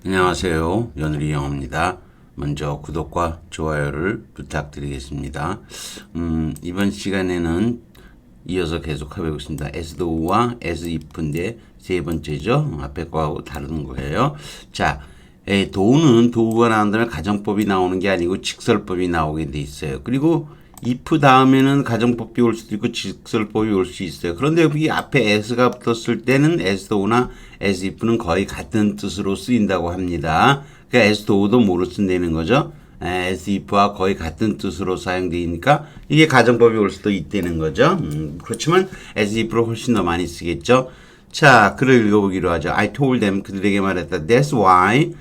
안녕하세요. 연우리 영어입니다. 먼저 구독과 좋아요를 부탁드리겠습니다. 이번 시간에는 이어서 계속 해보겠습니다. as though와 as if인데 세 번째죠. 앞에 거하고 다른 거예요. 자, though는 do가 나온 다음에 가정법이 나오는 게 아니고 직설법이 나오게 돼 있어요. 그리고 if 다음에는 가정법이 올 수도 있고 직설법이 올 수 있어요. 그런데 여기 앞에 as가 붙었을 때는 as though나 as if는 거의 같은 뜻으로 쓰인다고 합니다. 그러니까 as though도 뭐로 쓴다는 거죠? as if와 거의 같은 뜻으로 사용되니까 이게 가정법이 올 수도 있다는 거죠. 그렇지만 as if로 훨씬 더 많이 쓰겠죠. 자, 글을 읽어보기로 하죠. I told them, 그들에게 말했다. That's why,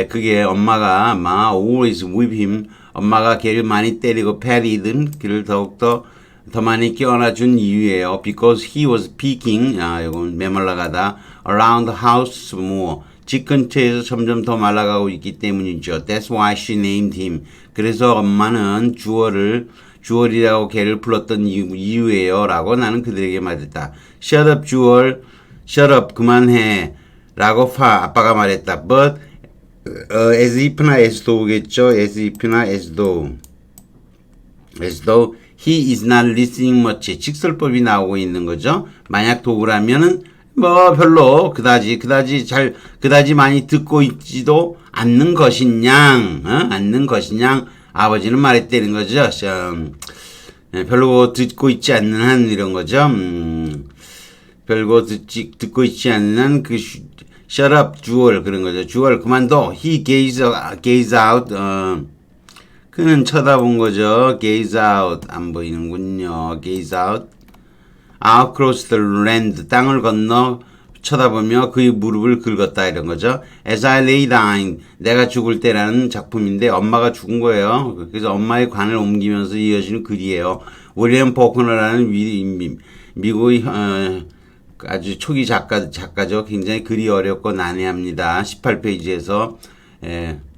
그게 엄마가 always with him, 엄마가 걔를 많이 때리고 패리든 그를 더욱더 더 많이 끼워놔준 이유예요. Because he was peeking, 이건 메말라가다, around the house more. 집 근처에서 점점 더 말라가고 있기 때문이죠. That's why she named him. 그래서 엄마는 주얼이라고 걔를 불렀던 이유예요. 라고 나는 그들에게 말했다. Shut up, 주얼. Shut up, 그만해. 라고 아빠가 말했다. But as if나 as though겠죠. as if나 as though. as though he is not listening much. 직설법이 나오고 있는 거죠. 만약 though라면은 별로 그다지 많이 듣고 있지도 않는 것이냥, 않는 것이냥 아버지는 말했다는 거죠. 별로 듣고 있지 않는 한 이런 거죠. 별거 듣고 있지 않는 한 shut up, 주얼 그런 거죠. 주얼 그만둬. He gaze out. 그는 쳐다본 거죠. gaze out 안 보이는군요. gaze out. across the land 땅을 건너 쳐다보며 그의 무릎을 긁었다 이런 거죠. As I lay dying 내가 죽을 때라는 작품인데 엄마가 죽은 거예요. 그래서 엄마의 관을 옮기면서 이어지는 글이에요. 윌리엄 포크너라는 미국의 아주 초기 작가죠. 굉장히 글이 어렵고 난해합니다. 18페이지에서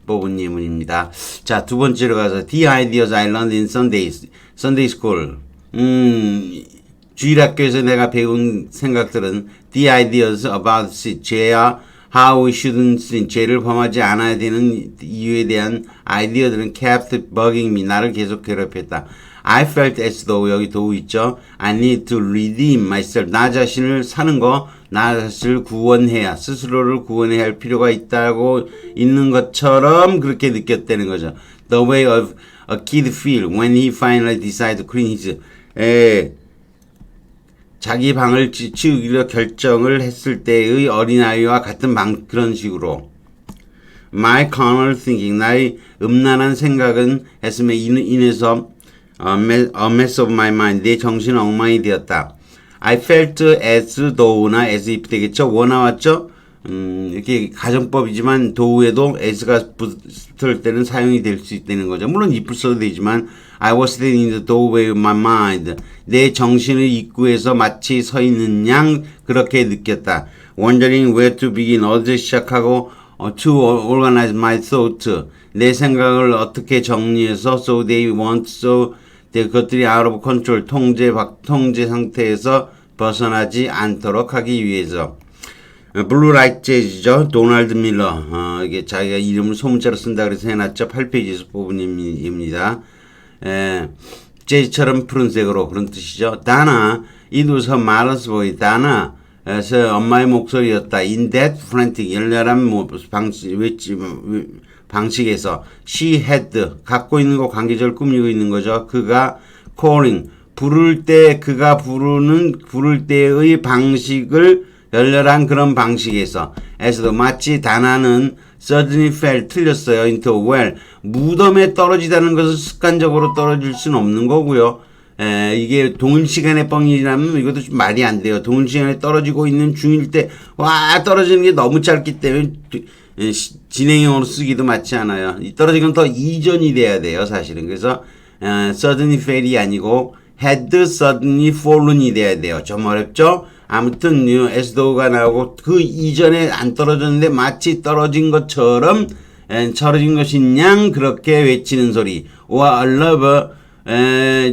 뽑은 예문입니다. 자, 두 번째로 가서 The ideas I learned in Sunday school. 주일학교에서 내가 배운 생각들은 The ideas about 죄와 how we shouldn't sin, 죄를 범하지 않아야 되는 이유에 대한 아이디어들은 kept bugging me, 나를 계속 괴롭혔다. I felt as though, 여기 though 있죠. I need to redeem myself, 나 자신을 사는 거, 나 자신을 구원해야, 스스로를 구원해야 할 필요가 있는 것처럼 그렇게 느꼈다는 거죠. The way of a kid feel when he finally decided to clean his 자기 방을 치우기로 결정을 했을 때의 어린아이와 같은 그런 식으로 my carnal thinking 나의 음란한 생각은 했음에 인해서 a mess of my mind 내 정신은 엉망이 되었다. I felt as though나 as if 되겠죠. 뭐 나왔죠? 이렇게 가정법이지만 do에도 as가 붙을 때는 사용이 될 수 있다는 거죠. 물론 if 써도 되지만 I was standing in the doorway of my mind. 내 정신의 입구에서 마치 서 있는 양 그렇게 느꼈다. Wondering where to begin. 어디서 시작하고 to organize my thought. 내 생각을 어떻게 정리해서 so they 그것들이 out of control. 통제 상태에서 벗어나지 않도록 하기 위해서. 블루 라이트 재즈죠. 도널드 밀러. 이게 자기가 이름을 소문자로 쓴다 그래서 해놨죠. 8페이지에서 뽑은 예문입니다. 재즈처럼 푸른색으로 그런 뜻이죠. 다나, it was her mother's voice. 다나, 그래서 엄마의 목소리였다. In that frantic, 열렬한 방식에서 she had, 갖고 있는 거 관계적으로 꾸미고 있는 거죠. 그가 calling, 부를 때의 방식을 열렬한 그런 방식에서 에서도 마치 다나는 suddenly fell 틀렸어요. into a well 무덤에 떨어지다는 것은 습관적으로 떨어질 수는 없는 거고요. 이게 동일시간에 뻥이라면 이것도 좀 말이 안 돼요. 동일시간에 떨어지고 있는 중일 때 떨어지는 게 너무 짧기 때문에 진행형으로 쓰기도 맞지 않아요. 떨어지면 더 이전이 돼야 돼요. 사실은. 그래서 suddenly fell이 아니고 had suddenly fallen이 돼야 돼요. 좀 어렵죠? 아무튼 as though가 나오고 그 이전에 안 떨어졌는데 마치 떨어진 것처럼 떨어진 것인 양 그렇게 외치는 소리. or a lover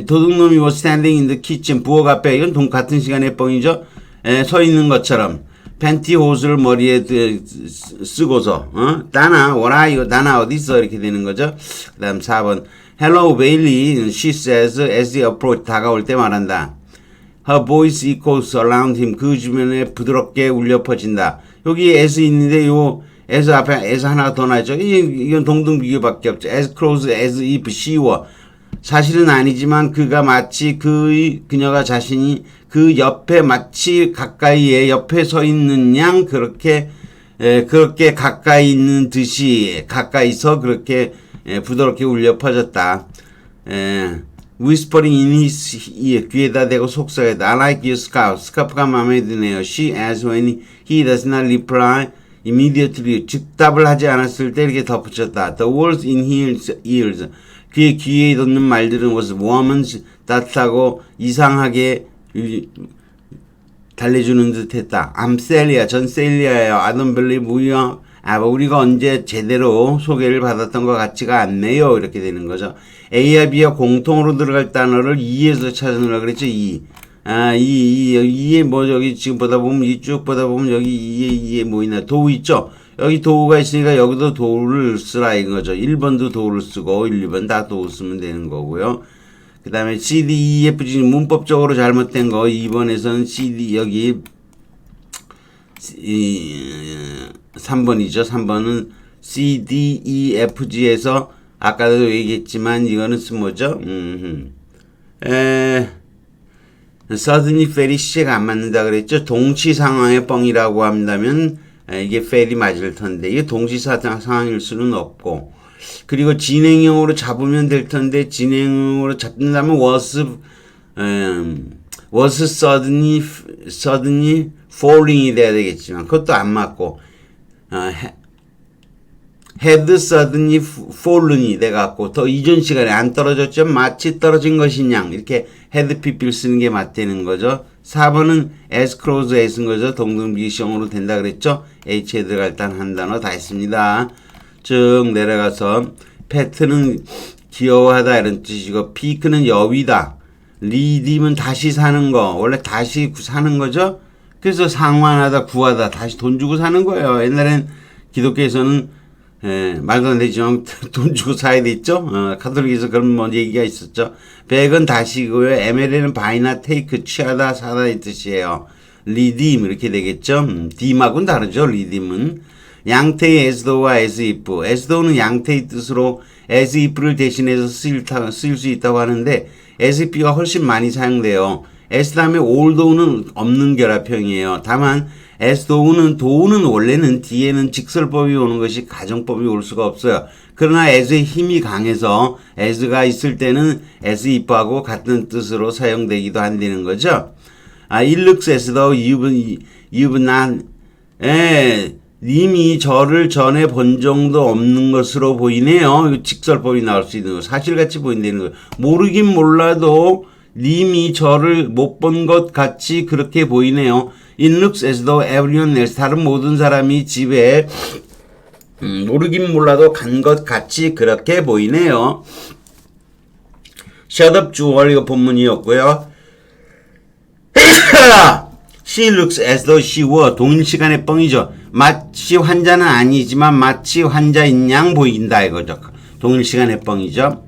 도둑놈이 was standing in the kitchen 부엌 앞에 이건 같은 시간의 뻥이죠. 서 있는 것처럼 팬티호스를 머리에 쓰고서 다나 what 다나 어디 있어 이렇게 되는 거죠. 그 다음 4번 Hello Bailey she says as he approach 다가올 때 말한다. Her voice echoes around him 그 주변에 부드럽게 울려 퍼진다. 여기 as 있는데 요 as 앞에 as 하나가 더 나죠. 이건 동등비교밖에 없죠. as close as if she were 사실은 아니지만 그가 마치 그녀가 자신이 그 옆에 마치 가까이에 옆에 서 있는 양 그렇게 가까이 있는 듯이 가까이서 그렇게 부드럽게 울려 퍼졌다. Whispering in his ear 귀에다 대고 속삭였다. I like your scarf. 스카프가 마음에 드네요. She asks when he does not reply immediately 즉답을 하지 않았을 때 이렇게 덧붙였다. The words in his ears 그의 귀에 돋는 말들은 was warm and 따뜻하고 이상하게 달래주는 듯 했다. I'm Celia. 전 셀리아예요. I don't believe 우리가 언제 제대로 소개를 받았던 것 같지가 않네요. 이렇게 되는 거죠. A와 B가 공통으로 들어갈 단어를 E에서 찾으려고 그랬죠. E에 뭐 여기 지금 보다 보면 이쪽 보다 보면 여기 E에 뭐 있나 도우 있죠. 여기 도우가 있으니까 여기도 도우를 쓰라 이거죠. 1번도 도우를 쓰고 1, 2번 다 도우 쓰면 되는 거고요. 그 다음에 C, D, E, F, G 문법적으로 잘못된 거 2번에서는 C, D 여기 3번이죠. 3번은 C, D, E, F, G에서 아까도 얘기했지만 이거는 뭐죠? suddenly fair이 시제가 안 맞는다 그랬죠. 동시 상황의 뻥이라고 한다면 이게 fair이 맞을 텐데 이게 동시 상황일 수는 없고 그리고 진행형으로 잡으면 될 텐데 진행형으로 잡는다면 was suddenly falling이 돼야 되겠지만 그것도 안 맞고 had suddenly fallen이 돼갖고 더 이전 시간에 안 떨어졌죠. 마치 떨어진 것인 양 이렇게 had pp를 쓰는 게 맞다는 거죠. 4번은 as close as인 거죠. 동등비시형으로 된다 그랬죠. h에 들어갈 단 한 단어 다 했습니다. 쭉 내려가서 pet는 귀여워하다 이런 뜻이고 peak는 여위다. redeem은 다시 사는 거 원래 다시 사는 거죠. 그래서 상환하다 구하다 다시 돈 주고 사는 거예요. 옛날엔 기독교에서는 말도 안 되지만 돈 주고 사야 됐죠. 카톨릭에서 그런 뭐 얘기가 있었죠. 백은 다시고요. ML에는 buy나 take 취하다 사다 이 뜻이에요. redeem 이렇게 되겠죠. deem하고는 다르죠. redeem은 양태의 as though와 as if. as though는 양태의 뜻으로 as if를 대신해서 쓰일 수 있다고 하는데 as if가 훨씬 많이 사용돼요. as 다음에 although는 없는 결합형이에요. 다만 as 도우는 원래는 뒤에는 직설법이 오는 것이 가정법이 올 수가 없어요. 그러나 as의 힘이 강해서 as가 있을 때는 as if하고 같은 뜻으로 사용되기도 한다는 거죠. It looks as though you've not 님이 저를 전에 본 적도 없는 것으로 보이네요. 직설법이 나올 수 있는 거. 사실같이 보인다는 거예요. 모르긴 몰라도 님이 저를 못 본 것 같이 그렇게 보이네요. It looks as though everyone else 다른 모든 사람이 집에 모르긴 몰라도 간 것 같이 그렇게 보이네요. Shut up, 주얼 이거 본문이었고요. She looks as though she were 동일 시간의 뻥이죠. 마치 환자는 아니지만 마치 환자인 양 보인다 이거죠. 동일 시간의 뻥이죠.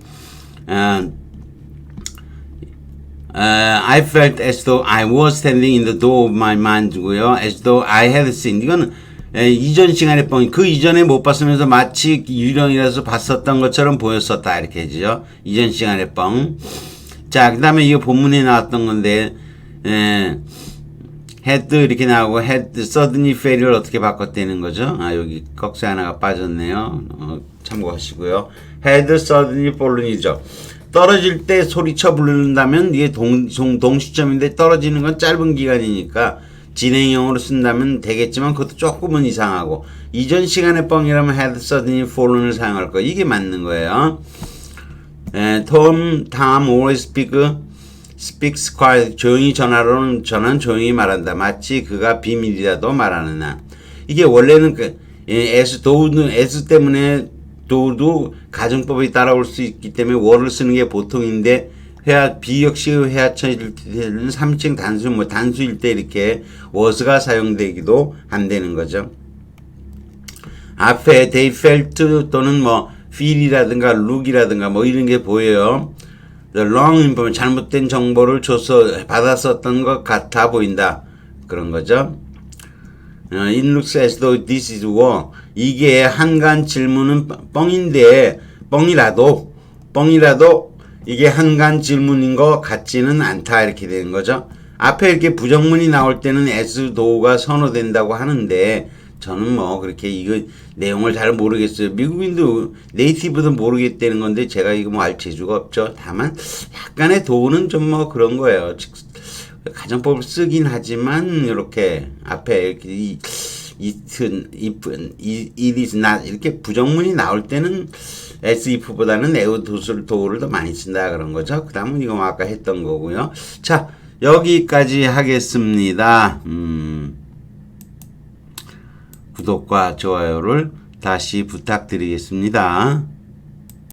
I felt as though I was standing in the door of my mind고요. as though I had seen. 이거는 이전 시간의 뻥이 그 이전에 못 봤으면서 마치 유령이라서 봤었던 것처럼 보였었다 이렇게 해주죠. 이전 시간의 뻥. 자, 그 다음에 이거 본문에 나왔던 건데 had 이렇게 나오고 had suddenly fail을 어떻게 바꿨다는 거죠. 여기 꺽쇠 하나가 빠졌네요. 참고하시고요. had suddenly fallen이죠. 떨어질 때 소리쳐 부른다면 이게 동시점인데 떨어지는 건 짧은 기간이니까 진행형으로 쓴다면 되겠지만 그것도 조금은 이상하고 이전 시간의 뻥이라면 had suddenly fallen을 사용할 거 이게 맞는 거예요. Tom always speaks quiet. 조용히 전화는 조용히 말한다. 마치 그가 비밀이라도 말하는 한. 이게 원래는 as 때문에 도도 가정법이 따라올 수 있기 때문에 월을 쓰는 게 보통인데 비역시의 회화처일 때는 3층 단수, 단수일 때 이렇게 was가 사용되기도 한다는 거죠. 앞에 they felt 또는 feel이라든가 look이라든가 이런 게 보여요. The wrong information, 잘못된 정보를 받았었던 것 같아 보인다. 그런 거죠. It looks as though this is war. 이게 한간 질문은 뻥인데, 뻥이라도 이게 한간 질문인 것 같지는 않다. 이렇게 되는 거죠. 앞에 이렇게 부정문이 나올 때는 as though가 선호된다고 하는데, 저는 그렇게 이거 내용을 잘 모르겠어요. 미국인도 네이티브도 모르겠다는 건데 제가 이거 알 재주가 없죠. 다만 약간의 도는 좀 그런 거예요. 가정법을 쓰긴 하지만 이렇게 앞에 이렇게 it is not 이렇게 부정문이 나올 때는 as if보다는 do를 더 많이 쓴다 그런 거죠. 그 다음은 이거 아까 했던 거고요. 자, 여기까지 하겠습니다. 구독과 좋아요를 다시 부탁드리겠습니다.